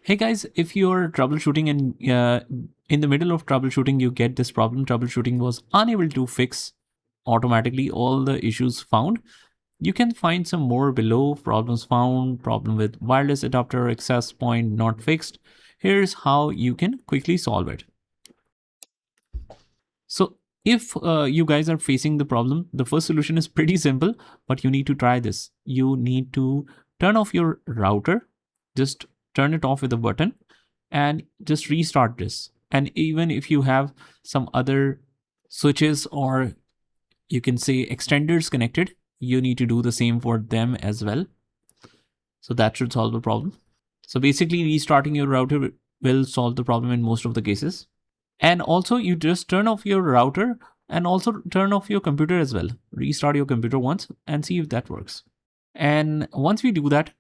Hey guys, if you're troubleshooting and in the middle of troubleshooting, you get this problem, troubleshooting was unable to fix automatically all the issues found, you can find some more below. Problems found, problem with wireless adapter, access point not fixed. Here's how you can quickly solve it. So if you guys are facing the problem, the first solution is pretty simple, but you need to try this. You need to turn off your router. Just turn it off with a button and just restart this. And even if you have some other switches or you can say extenders connected, you need to do the same for them as well. So that should solve the problem. So basically restarting your router will solve the problem in most of the cases. And also you just turn off your router and also turn off your computer as well. Restart your computer once and see if that works. And once we do that,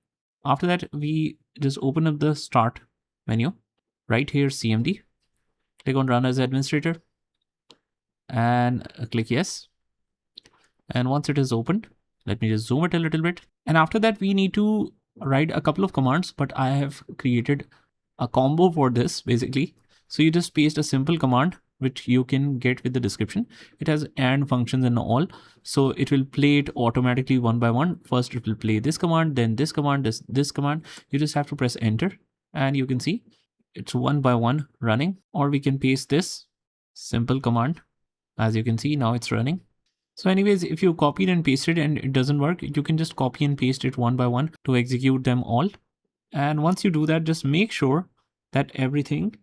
after that, we just open up the start menu right here, CMD, click on run as administrator and click yes. And once it is opened, let me just zoom it a little bit. And after that, we need to write a couple of commands, but I have created a combo for this basically. So you just paste a simple command, which you can get with the description. It has AND functions and all. So it will play it automatically one by one. First, it will play this command, then this command, this command. You just have to press enter and you can see it's one by one running. Or we can paste this simple command. As you can see, now it's running. So anyways, if you copied and pasted and it doesn't work, you can just copy and paste it one by one to execute them all. And once you do that, just make sure that everything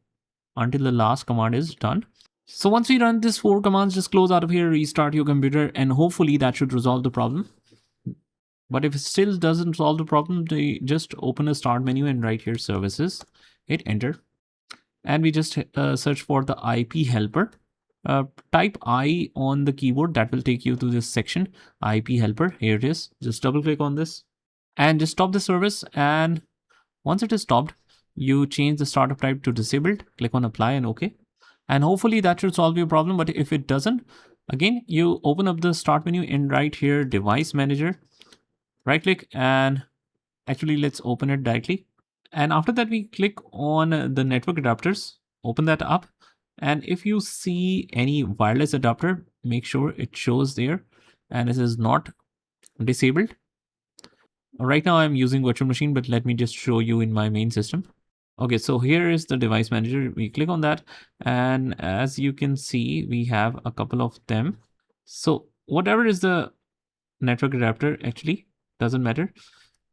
until the last command is done. So once we run these 4 commands, just close out of here, restart your computer, and hopefully that should resolve the problem. But if it still doesn't solve the problem, they just open a start menu and right here services, hit enter. And we just search for the IP helper. Type I on the keyboard, that will take you to this section, IP helper. Here it is. Just double click on this and just stop the service. And once it is stopped, you change the startup type to disabled, click on apply and OK. And hopefully that should solve your problem. But if it doesn't, again, you open up the start menu and right here, device manager, right click and actually let's open it directly. And after that, we click on the network adapters, open that up. And if you see any wireless adapter, make sure it shows there and this is not disabled. Right now I'm using virtual machine, but let me just show you in my main system. Okay, so here is the device manager. We click on that and as you can see, we have a couple of them. So whatever is the network adapter, actually doesn't matter.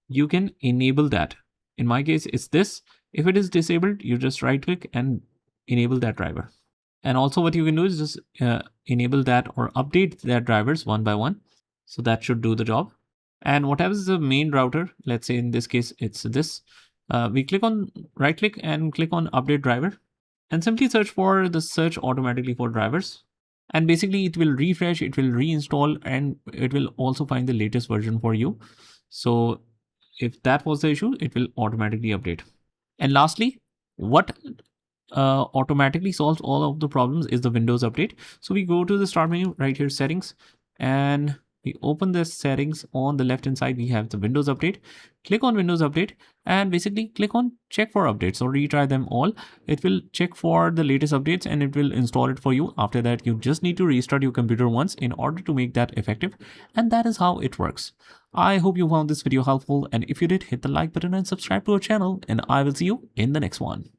You can enable that. In my case, it's this. If it is disabled, you just right click and enable that driver. And also what you can do is just enable that or update that drivers one by one. So that should do the job. And whatever is the main router, let's say in this case, it's this. We click on right click and click on update driver and simply search for the search automatically for drivers. And basically it will refresh, it will reinstall, and it will also find the latest version for you. So if that was the issue, it will automatically update. And lastly, what automatically solves all of the problems is the Windows update. So we go to the start menu right here, settings, and we open the settings. On the left hand side, we have the Windows update. Click on Windows update and basically click on check for updates or retry them all. It will check for the latest updates and it will install it for you. After that, you just need to restart your computer once in order to make that effective. And that is how it works. I hope you found this video helpful. And if you did, hit the like button and subscribe to our channel. And I will see you in the next one.